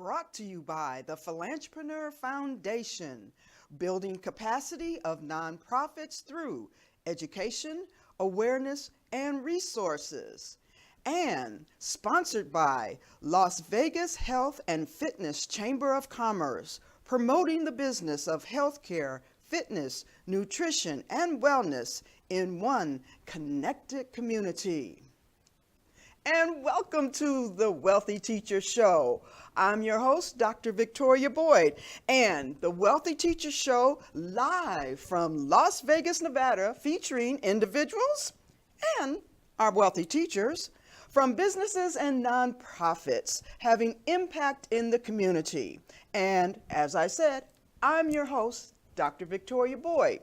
brought to you by the Philantrepreneur Foundation, building capacity of nonprofits through education, awareness, and resources. And sponsored by Las Vegas Health and Fitness Chamber of Commerce, promoting the business of healthcare, fitness, nutrition, and wellness in one connected community. And welcome to the Wealthy Teacher Show. I'm your host, Dr. Victoria Boyd, and the Wealthy Teacher Show live from Las Vegas, Nevada, featuring individuals and our wealthy teachers from businesses and nonprofits having impact in the community. And as I said, I'm your host, Dr. Victoria Boyd.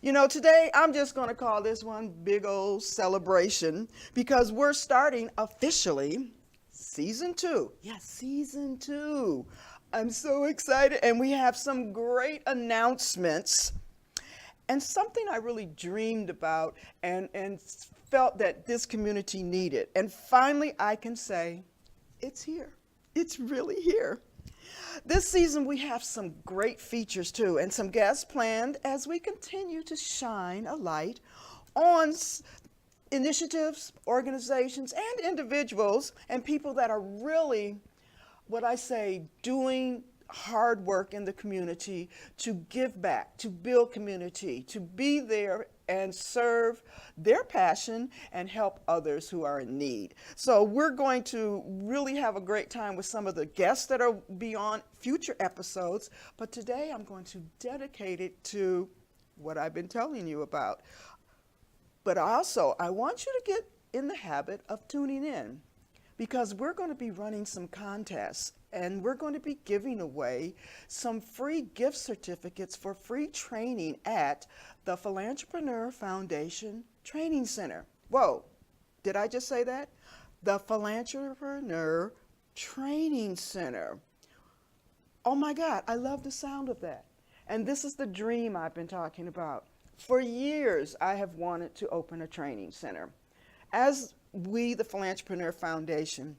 You know, today I'm just going to call this one big old celebration because we're starting officially season 2. Yes, season 2. I'm so excited, and we have some great announcements and something I really dreamed about and felt that this community needed. And finally, I can say it's here. It's really here. This season, we have some great features too, and some guests planned as we continue to shine a light on initiatives, organizations, and individuals and people that are really, what I say, doing hard work in the community to give back, to build community, to be there and serve their passion and help others who are in need. So we're going to really have a great time with some of the guests that are beyond future episodes, but today I'm going to dedicate it to what I've been telling you about. But also, I want you to get in the habit of tuning in, because we're going to be running some contests and we're going to be giving away some free gift certificates for free training at the Philantrepreneur Foundation Training Center. Whoa, did I just say that? The Philantrepreneur Training Center. Oh my God, I love the sound of that. And this is the dream I've been talking about. For years, I have wanted to open a training center. As we, the Philantrepreneur Foundation,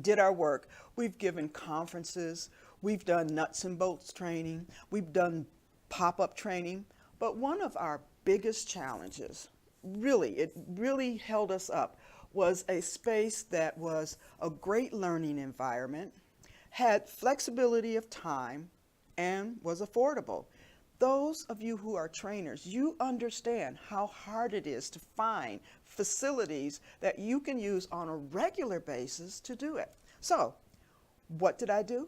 did our work, we've given conferences, we've done nuts and bolts training, we've done pop-up training, but one of our biggest challenges, it really held us up, was a space that was a great learning environment, had flexibility of time, and was affordable. Those of you who are trainers, you understand how hard it is to find facilities that you can use on a regular basis to do it. So, what did I do?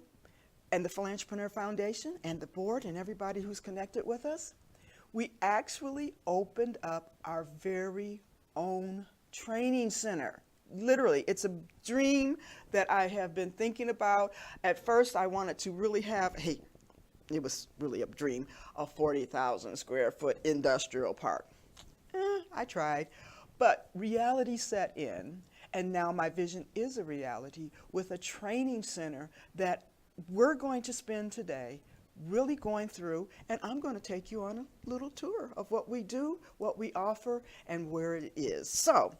And the Philantrepreneur Foundation and the board and everybody who's connected with us, we actually opened up our very own training center. Literally, it's a dream that I have been thinking about. At first, I wanted to really have it was really a dream, a 40,000 square foot industrial park. I tried, but reality set in, and now my vision is a reality with a training center that we're going to spend today really going through, and I'm going to take you on a little tour of what we do, what we offer, and where it is. So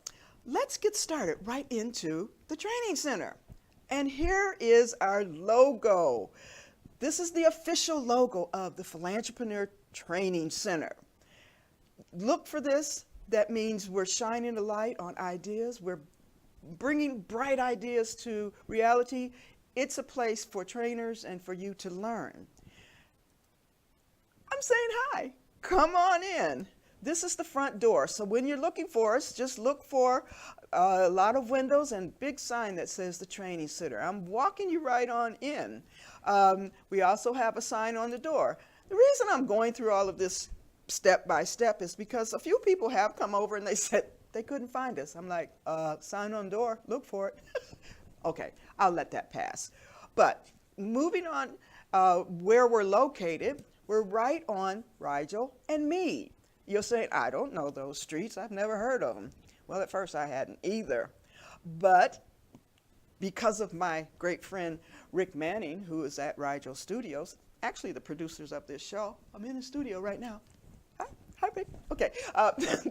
let's get started right into the training center. And here is our logo. This is the official logo of the Philantrepreneur Training Center. Look for this. That means we're shining a light on ideas. We're bringing bright ideas to reality. It's a place for trainers and for you to learn. I'm saying hi. Come on in. This is the front door. So when you're looking for us, just look for a lot of windows and big sign that says the Training Center. I'm walking you right on in. We also have a sign on the door. The reason I'm going through all of this step by step is because a few people have come over and they said they couldn't find us. I'm like, sign on the door, look for it. Okay, I'll let that pass. But moving on, where we're located, we're right on Rigel and Meade. You're saying, I don't know those streets. I've never heard of them. Well, at first I hadn't either. But because of my great friend Rick Manning, who is at Rigel Studios, actually the producers of this show, I'm in the studio right now. Hi, Rick. Okay,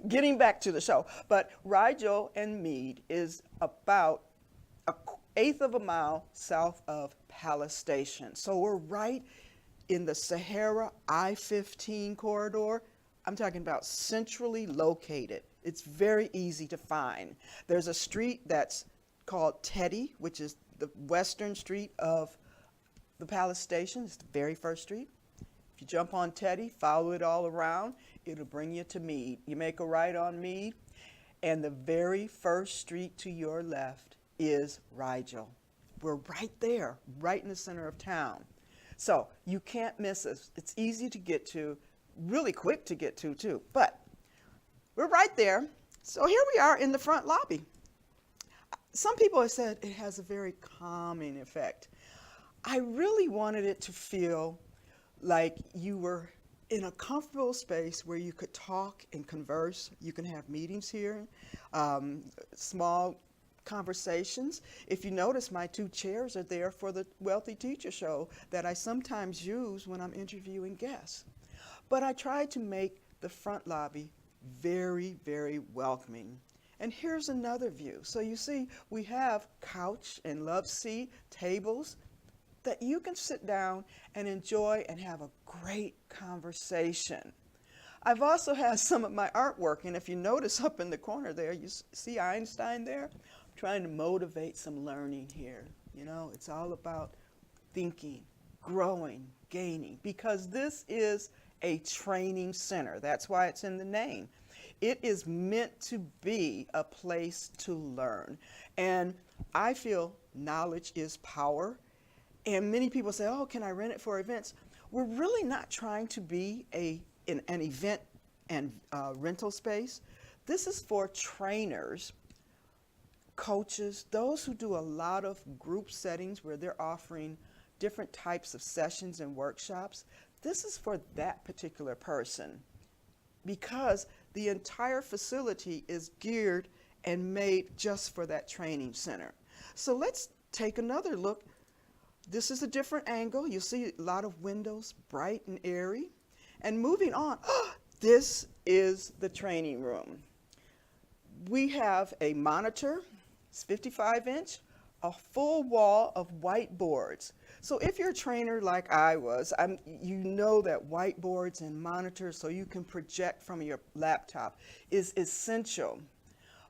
getting back to the show. But Rigel and Meade is about a eighth of a mile south of Palace Station. So we're right in the Sahara I-15 corridor. I'm talking about centrally located. It's very easy to find. There's a street that's called Teddy, which is the western street of the Palace Station. It's the very first street. If you jump on Teddy, follow it all around, it'll bring you to Meade. You make a right on Meade, and the very first street to your left is Rigel. We're right there, right in the center of town. So you can't miss us. It's easy to get to, really quick to get to too, but we're right there. So here we are in the front lobby. Some people have said it has a very calming effect. I really wanted it to feel like you were in a comfortable space where you could talk and converse. You can have meetings here, small conversations. If you notice, my 2 chairs are there for the Wealthy Teacher Show that I sometimes use when I'm interviewing guests. But I tried to make the front lobby very, very welcoming. And here's another view. So you see, we have couch and love seat tables that you can sit down and enjoy and have a great conversation. I've also had some of my artwork, and if you notice up in the corner there, you see Einstein there? I'm trying to motivate some learning here. You know, it's all about thinking, growing, gaining, because this is a training center. That's why it's in the name. It is meant to be a place to learn. And I feel knowledge is power. And many people say, oh, can I rent it for events? We're really not trying to be an event and rental space. This is for trainers, coaches, those who do a lot of group settings where they're offering different types of sessions and workshops. This is for that particular person because the entire facility is geared and made just for that training center. So let's take another look. This is a different angle. You'll see a lot of windows, bright and airy. And moving on, this is the training room. We have a monitor, it's 55-inch, a full wall of whiteboards. So if you're a trainer like I was, you know that whiteboards and monitors so you can project from your laptop is essential.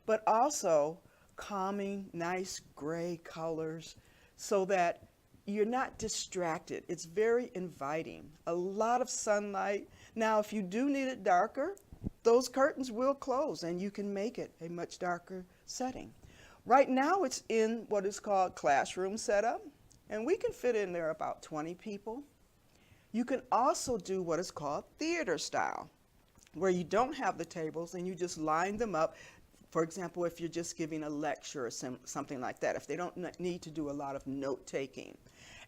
But also calming, nice gray colors so that you're not distracted. It's very inviting. A lot of sunlight. Now, if you do need it darker, those curtains will close and you can make it a much darker setting. Right now, it's in what is called classroom setup, and we can fit in there about 20 people. You can also do what is called theater style, where you don't have the tables and you just line them up. For example, if you're just giving a lecture or something like that, if they don't need to do a lot of note taking.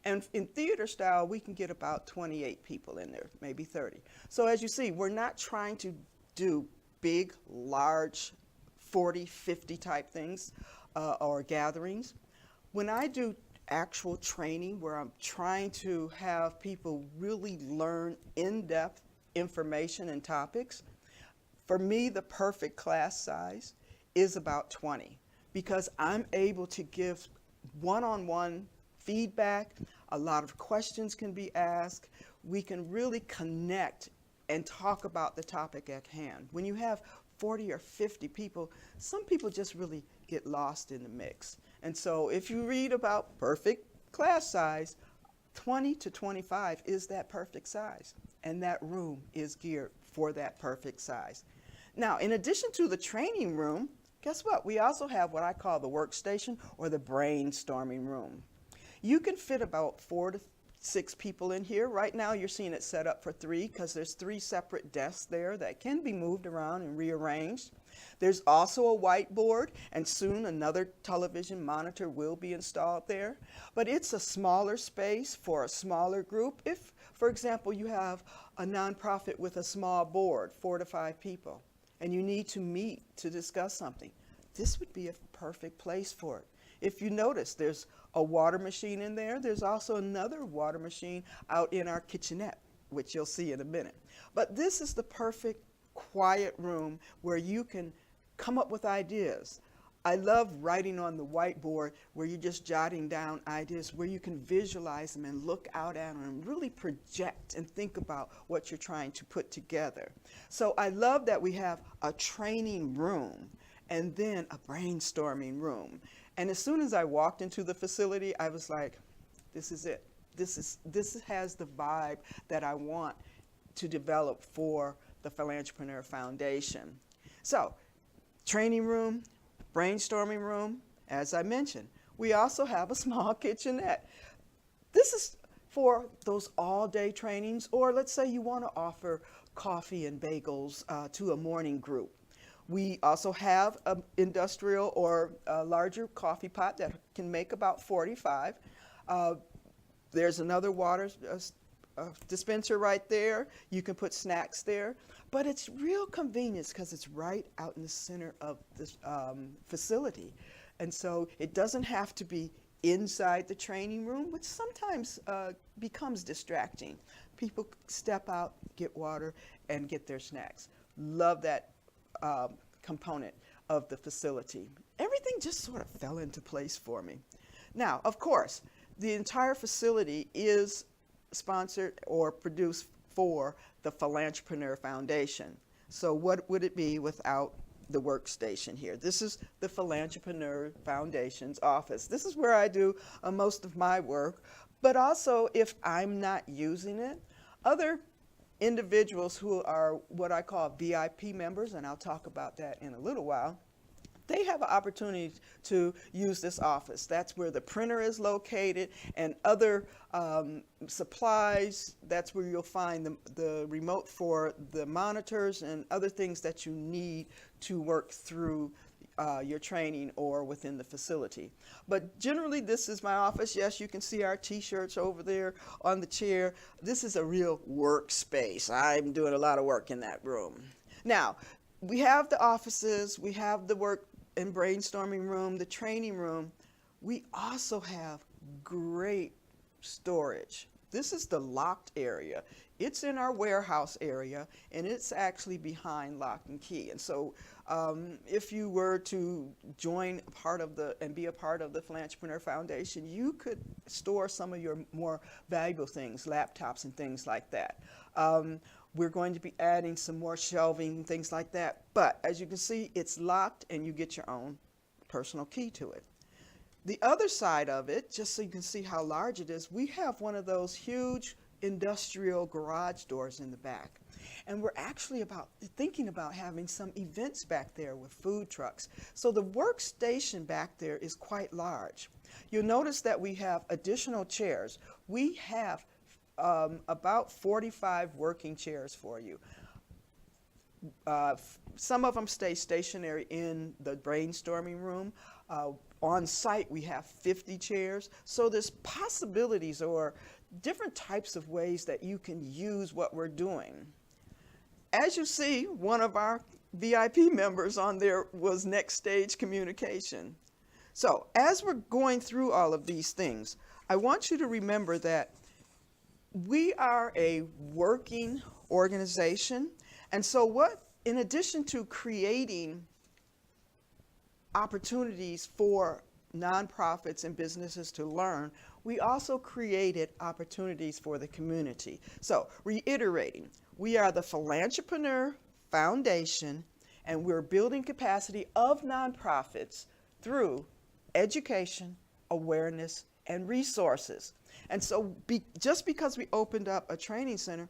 And in theater style, we can get about 28 people in there, maybe 30. So as you see, we're not trying to do big, large, 40, 50 type things or gatherings. When I do actual training where I'm trying to have people really learn in-depth information and topics, for me, the perfect class size is about 20 because I'm able to give one-on-one feedback. A lot of questions can be asked. We can really connect and talk about the topic at hand. When you have 40 or 50 people, some people just really get lost in the mix. And so if you read about perfect class size, 20 to 25 is that perfect size. And that room is geared for that perfect size. Now, in addition to the training room, guess what? We also have what I call the workstation or the brainstorming room. You can fit about 4 to 6 people in here. Right now you're seeing it set up for 3 because there's 3 separate desks there that can be moved around and rearranged. There's also a whiteboard and soon another television monitor will be installed there. But it's a smaller space for a smaller group. If, for example, you have a nonprofit with a small board, 4 to 5 people, and you need to meet to discuss something, this would be a perfect place for it. If you notice, there's a water machine in there. There's also another water machine out in our kitchenette, which you'll see in a minute. But this is the perfect quiet room where you can come up with ideas. I love writing on the whiteboard where you're just jotting down ideas, where you can visualize them and look out at them and really project and think about what you're trying to put together. So I love that we have a training room and then a brainstorming room. And as soon as I walked into the facility, I was like, this is it. This has the vibe that I want to develop for the Philantrepreneur Foundation. So, training room, brainstorming room, as I mentioned. We also have a small kitchenette. This is for those all-day trainings, or let's say you want to offer coffee and bagels to a morning group. We also have an industrial or a larger coffee pot that can make about 45. There's another water dispenser right there. You can put snacks there. But it's real convenience because it's right out in the center of this facility. And so it doesn't have to be inside the training room, which sometimes becomes distracting. People step out, get water, and get their snacks. Love that component of the facility. Everything just sort of fell into place for me. Now, of course, the entire facility is sponsored or produced for the Philantrepreneur Foundation. So what would it be without the workstation here? This is the Philantrepreneur Foundation's office. This is where I do most of my work, but also if I'm not using it, other individuals who are what I call VIP members, and I'll talk about that in a little while, they have an opportunity to use this office. That's where the printer is located and other supplies. That's where you'll find the remote for the monitors and other things that you need to work through your training or within the facility. But generally, this is my office. Yes, you can see our t-shirts over there on the chair. This is a real workspace. I'm doing a lot of work in that room. Now, we have the offices, we have the work and brainstorming room, the training room. We also have great storage. This is the locked area. It's in our warehouse area, and it's actually behind lock and key. And so if you were to join and be a part of the Philantrepreneur Foundation, you could store some of your more valuable things, laptops and things like that. We're going to be adding some more shelving and things like that. But as you can see, it's locked and you get your own personal key to it. The other side of it, just so you can see how large it is, we have one of those huge industrial garage doors in the back. And we're actually thinking about having some events back there with food trucks. So the workstation back there is quite large. You'll notice that we have additional chairs. We have about 45 working chairs for you. Some of them stay stationary in the brainstorming room. On site, we have 50 chairs. So there's possibilities or different types of ways that you can use what we're doing. As you see, one of our VIP members on there was Next Stage Communication. So as we're going through all of these things, I want you to remember that we are a working organization. And so in addition to creating opportunities for nonprofits and businesses to learn, we also created opportunities for the community. So reiterating, we are the Philantrepreneur Foundation, and we're building capacity of nonprofits through education, awareness, and resources. And so just because we opened up a training center,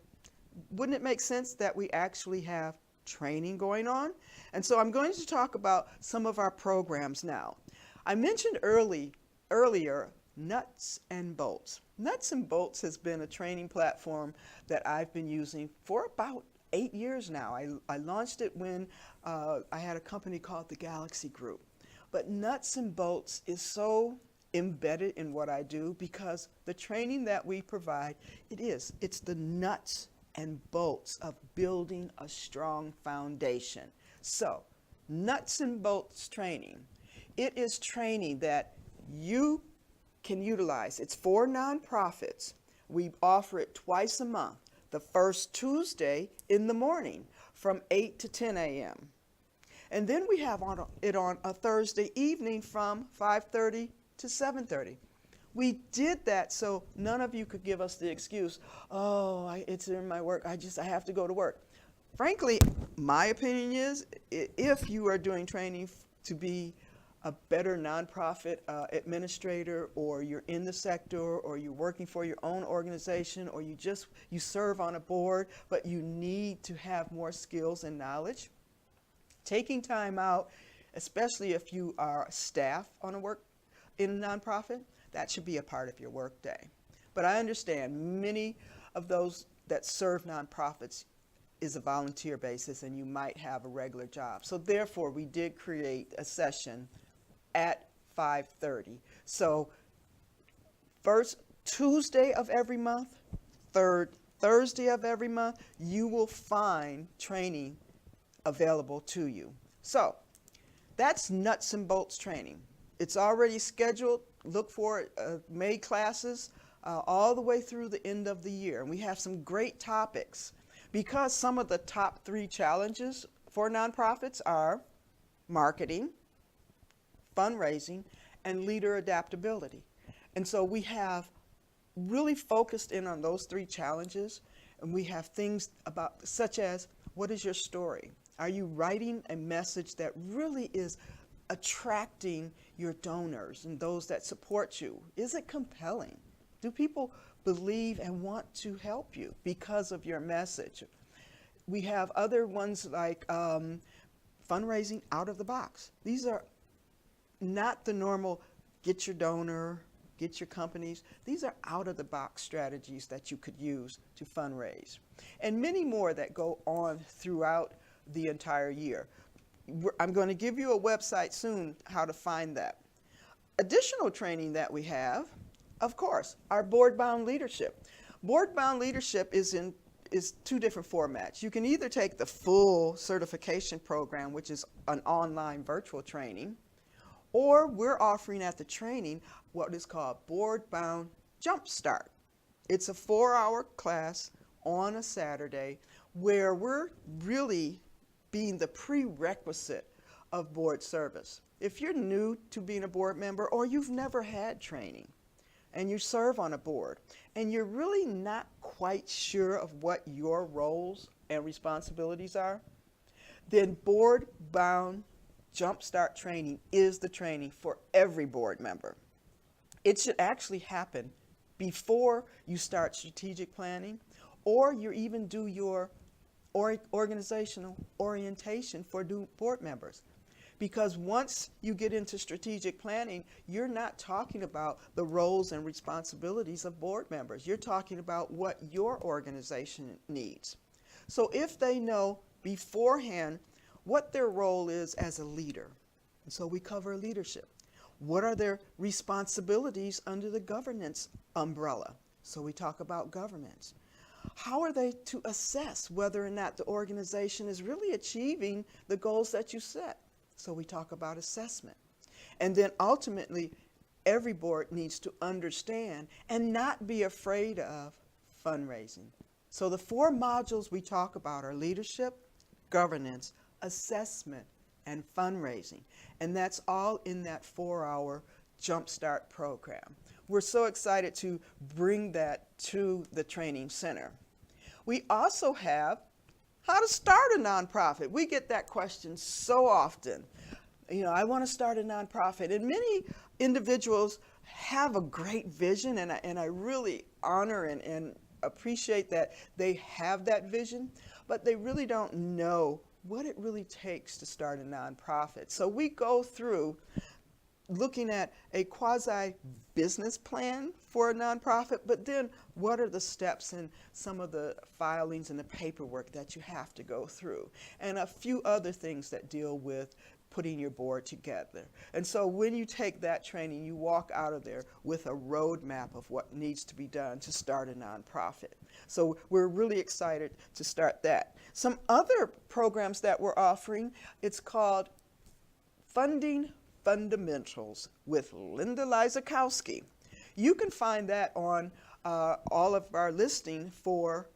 wouldn't it make sense that we actually have training going on? And so I'm going to talk about some of our programs now. I mentioned earlier Nuts and Bolts. Nuts and Bolts has been a training platform that I've been using for about 8 years now. I launched it when I had a company called the Galaxy Group. But Nuts and Bolts is so embedded in what I do because the training that we provide, it's the nuts and bolts of building a strong foundation. So, Nuts and Bolts training, it is training that you can utilize. It's for nonprofits. We offer it twice a month, the first Tuesday in the morning from 8 to 10 a.m. And then we have it on a Thursday evening from 5:30 to 7:30. We did that so none of you could give us the excuse, oh, it's in my work, I have to go to work. Frankly, my opinion is, if you are doing training to be a better nonprofit administrator, or you're in the sector, or you're working for your own organization, or you serve on a board, but you need to have more skills and knowledge, taking time out, especially if you are staff on in a nonprofit, that should be a part of your work day. But I understand many of those that serve nonprofits is a volunteer basis, and you might have a regular job. So therefore, we did create a session at 5:30. So first Tuesday of every month, third Thursday of every month, you will find training available to you. So that's nuts and bolts training. It's already scheduled. Look for May classes all the way through the end of the year. And we have some great topics, because some of the top 3 challenges for nonprofits are marketing, fundraising, and leader adaptability. And so we have really focused in on those 3 challenges, and we have things about, such as, what is your story? Are you writing a message that really is attracting your donors and those that support you? Is it compelling? Do people believe and want to help you because of your message? We have other ones like fundraising out of the box. These are not the normal get your donor, get your companies. These are out of the box strategies that you could use to fundraise, and many more that go on throughout the entire year. I'm going to give you a website soon how to find that. Additional training that we have, of course, our board-bound leadership. Board-bound leadership is 2 different formats. You can either take the full certification program, which is an online virtual training, or we're offering at the training what is called Board-Bound Jumpstart. It's a 4-hour class on a Saturday where we're really being the prerequisite of board service. If you're new to being a board member, or you've never had training, and you serve on a board, and you're really not quite sure of what your roles and responsibilities are, then Board-Bound Jumpstart training is the training for every board member. It should actually happen before you start strategic planning, or you even do your organizational orientation for new board members. Because once you get into strategic planning, you're not talking about the roles and responsibilities of board members. You're talking about what your organization needs. So if they know beforehand what their role is as a leader, and so we cover leadership. What are their responsibilities under the governance umbrella? So we talk about governance. How are they to assess whether or not the organization is really achieving the goals that you set? So we talk about assessment. And then ultimately, every board needs to understand and not be afraid of fundraising. So the 4 modules we talk about are leadership, governance, assessment, and fundraising. And that's all in that 4-hour Jumpstart program. We're so excited to bring that to the training center. We also have how to start a nonprofit. We get that question so often. I want to start a nonprofit. And many individuals have a great vision, and I really honor and appreciate that they have that vision, but they really don't know what it really takes to start a nonprofit. So we go through looking at a quasi-business plan for a nonprofit, but then what are the steps and some of the filings and the paperwork that you have to go through, and a few other things that deal with putting your board together. And so when you take that training, you walk out of there with a roadmap of what needs to be done to start a nonprofit. So we're really excited to start that. Some other programs that we're offering, it's called Funding Fundamentals with Linda Lizakowski. You can find that on all of our listing for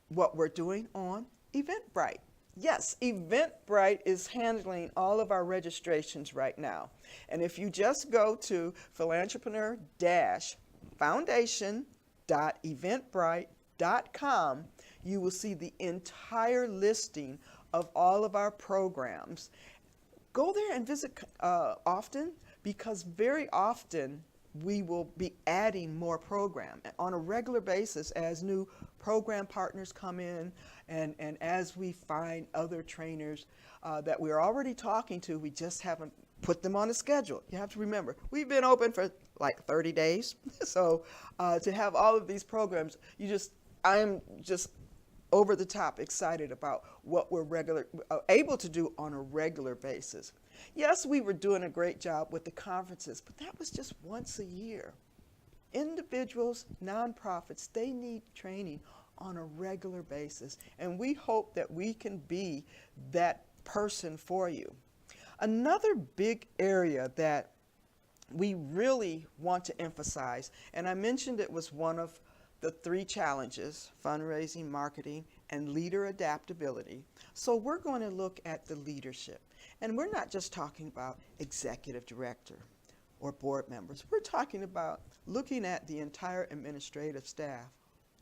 what we're doing on Eventbrite. Yes, Eventbrite is handling all of our registrations right now. And if you just go to philantrepreneur-foundation.eventbrite.com, you will see the entire listing of all of our programs. Go there and visit often, because very often we will be adding more program on a regular basis as new program partners come in, and as we find other trainers that we're already talking to. We just haven't put them on a schedule. You have to remember, we've been open for like 30 days. So to have all of these programs, I'm just over the top excited about what we're able to do on a regular basis. Yes, we were doing a great job with the conferences, but that was just once a year. Individuals, nonprofits, they need training on a regular basis, and we hope that we can be that person for you. Another big area that we really want to emphasize, and I mentioned it was one of the 3 challenges: fundraising, marketing, and leader adaptability. So we're going to look at the leadership. And we're not just talking about executive director or board members. We're talking about looking at the entire administrative staff,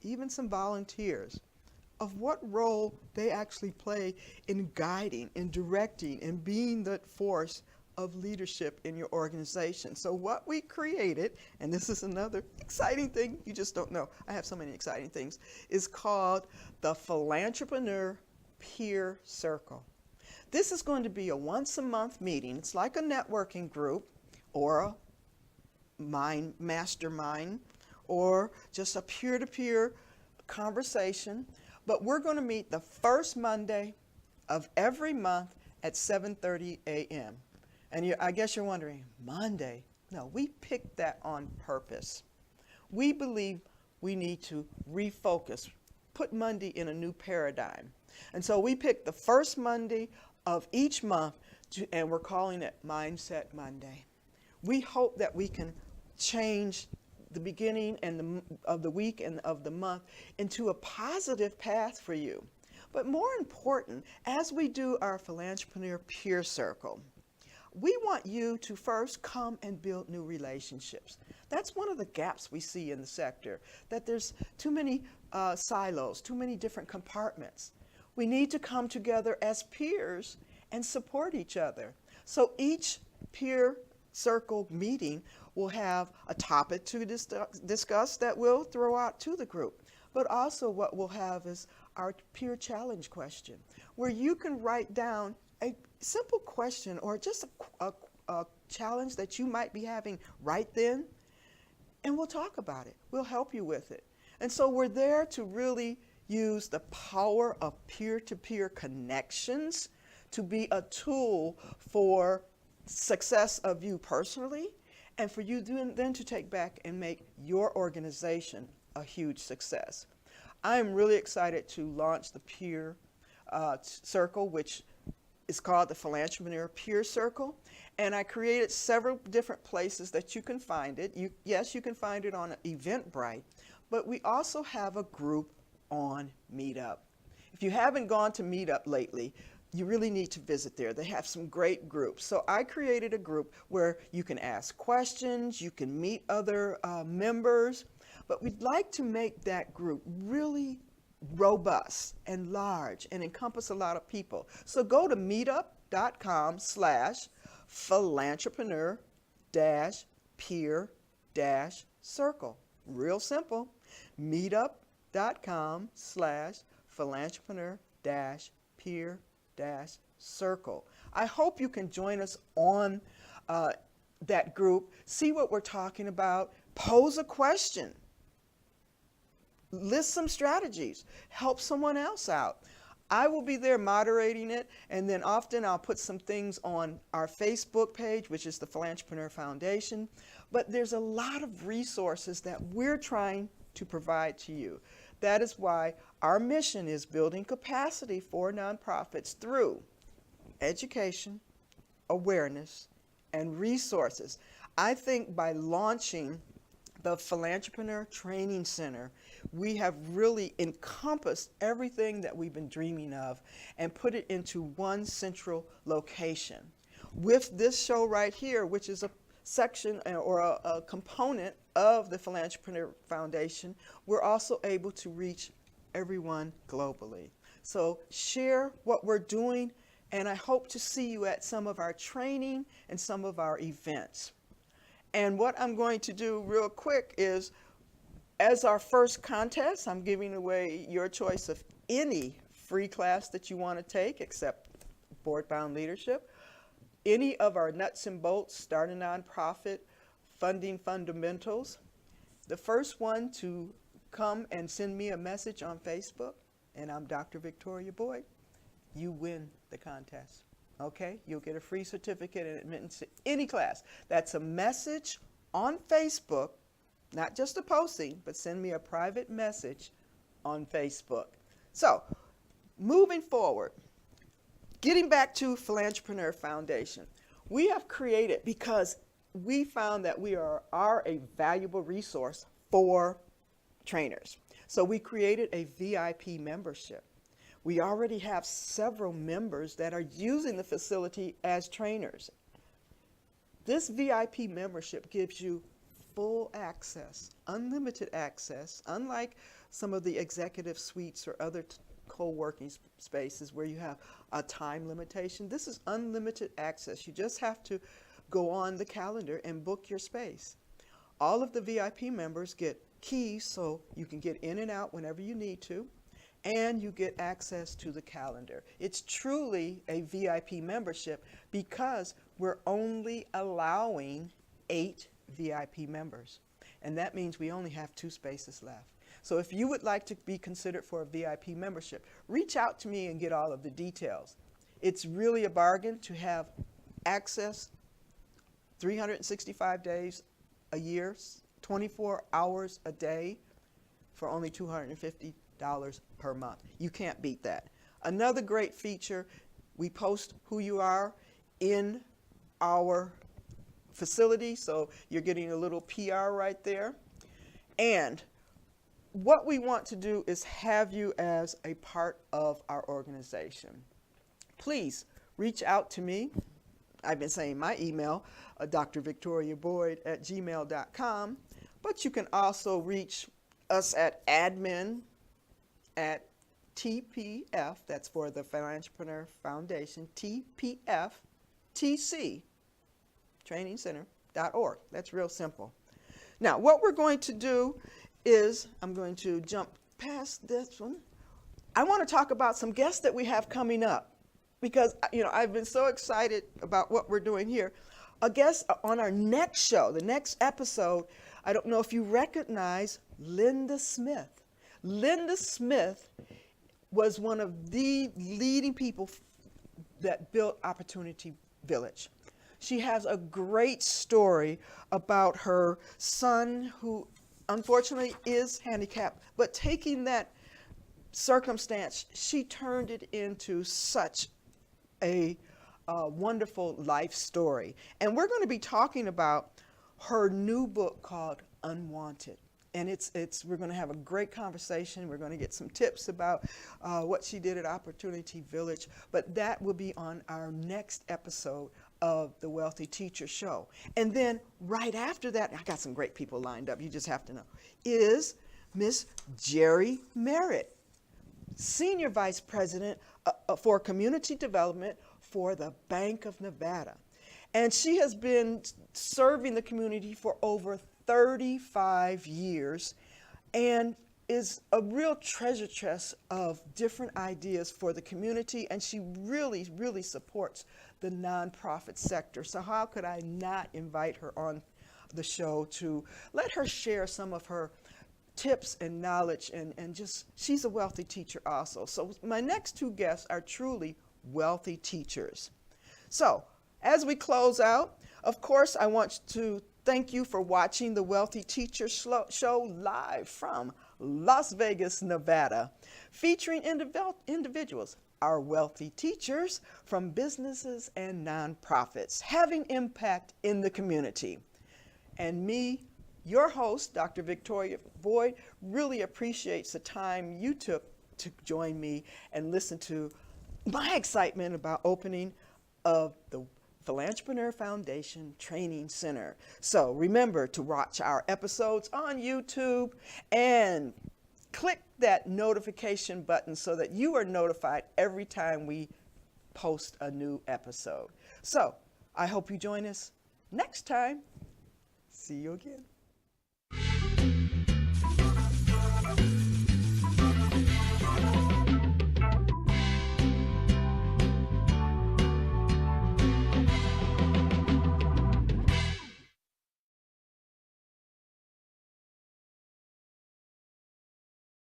even some volunteers, of what role they actually play in guiding, in directing, and being the force of leadership in your organization. So what we created, and this is another exciting thing, you just don't know, I have so many exciting things, is called the Philantrepreneur Peer Circle. This is going to be a once-a-month meeting. It's like a networking group or a mastermind or just a peer-to-peer conversation, but we're going to meet the first Monday of every month at 7:30 a.m. And I guess you're wondering, Monday? No, we picked that on purpose. We believe we need to refocus, put Monday in a new paradigm. And so we picked the first Monday of each month, and we're calling it Mindset Monday. We hope that we can change the beginning of the week and of the month into a positive path for you. But more important, as we do our Philantrepreneur Peer Circle, we want you to first come and build new relationships. That's one of the gaps we see in the sector, that there's too many silos, too many different compartments. We need to come together as peers and support each other. So each peer circle meeting will have a topic to discuss that we'll throw out to the group. But also what we'll have is our peer challenge question, where you can write down a simple question or just a challenge that you might be having right then, and we'll talk about it. We'll help you with it. And so we're there to really use the power of peer-to-peer connections to be a tool for success of you personally, and for you then to take back and make your organization a huge success. I am really excited to launch the peer circle, which is called the Philantrepreneur Peer Circle, and I created several different places that you can find it. Yes, you can find it on Eventbrite, but we also have a group on Meetup. If you haven't gone to Meetup lately, you really need to visit there. They have some great groups. So I created a group where you can ask questions, you can meet other members, but we'd like to make that group really robust and large and encompass a lot of people. So go to meetup.com/philantrepreneur-peer-circle. Real simple. meetup.com/philantrepreneur-peer-circle. I hope you can join us on that group, see what we're talking about, pose a question, list some strategies, help someone else out. I will be there moderating it, and then often I'll put some things on our Facebook page, which is the Philantrepreneur Foundation. But there's a lot of resources that we're trying to provide to you. That is why our mission is building capacity for nonprofits through education, awareness, and resources. I think by launching the Philantrepreneur Training Center. We have really encompassed everything that we've been dreaming of and put it into one central location. With this show right here, which is a section or a component of the Philantrepreneur Foundation, we're also able to reach everyone globally. So share what we're doing, and I hope to see you at some of our training and some of our events. And what I'm going to do real quick is, as our first contest, I'm giving away your choice of any free class that you want to take, except Board-Bound Leadership. Any of our nuts and bolts, start a nonprofit, funding fundamentals. The first one to come and send me a message on Facebook, and I'm Dr. Victoria Boyd, you win the contest. Okay, you'll get a free certificate and admittance to any class. That's a message on Facebook, not just a posting, but send me a private message on Facebook. So, moving forward, getting back to Philantrepreneur Foundation, we have created, because we found that we are a valuable resource for trainers. So we created a VIP membership. We already have several members that are using the facility as trainers. This VIP membership gives you full access, unlimited access, unlike some of the executive suites or other co-working spaces where you have a time limitation. This is unlimited access. You just have to go on the calendar and book your space. All of the VIP members get keys so you can get in and out whenever you need to, and you get access to the calendar. It's truly a VIP membership because we're only allowing 8 VIP members, and that means we only have 2 spaces left. So if you would like to be considered for a VIP membership, reach out to me and get all of the details. It's really a bargain to have access 365 days a year, 24 hours a day for only $250 per month. You can't beat that. Another great feature, we post who you are in our facility, so you're getting a little PR right there. And what we want to do is have you as a part of our organization. Please reach out to me. I've been saying my email, drvictoriaboyd@gmail.com, but you can also reach us at admin@TPF, that's for the Philantrepreneur Foundation, TPF, TC, Training Center.org. That's real simple. Now, what we're going to do is, I'm going to jump past this one. I want to talk about some guests that we have coming up, because I've been so excited about what we're doing here. A guest on our next show, the next episode, I don't know if you recognize Linda Smith. Linda Smith was one of the leading people that built Opportunity Village. She has a great story about her son who unfortunately is handicapped, but taking that circumstance, she turned it into such a wonderful life story. And we're going to be talking about her new book called Unwanted. And we're going to have a great conversation. We're going to get some tips about what she did at Opportunity Village, but that will be on our next episode of the Wealthy Teacher Show. And then right after that, I got some great people lined up, you just have to know, is Miss Jerry Merritt, Senior Vice President for Community Development for the Bank of Nevada. And she has been serving the community for over 35 years and is a real treasure chest of different ideas for the community, and she really, really supports the nonprofit sector. So how could I not invite her on the show to let her share some of her tips and knowledge, and just, she's a wealthy teacher also. So my next 2 guests are truly wealthy teachers. So as we close out, of course, I want to thank you for watching the Wealthy Teacher Show live from Las Vegas, Nevada, featuring individuals, our wealthy teachers from businesses and nonprofits, having impact in the community. And me, Your host, Dr. Victoria Boyd, really appreciates the time you took to join me and listen to my excitement about opening of the Philantrepreneur Foundation Training Center. So remember to watch our episodes on YouTube and click that notification button so that you are notified every time we post a new episode. So I hope you join us next time. See you again.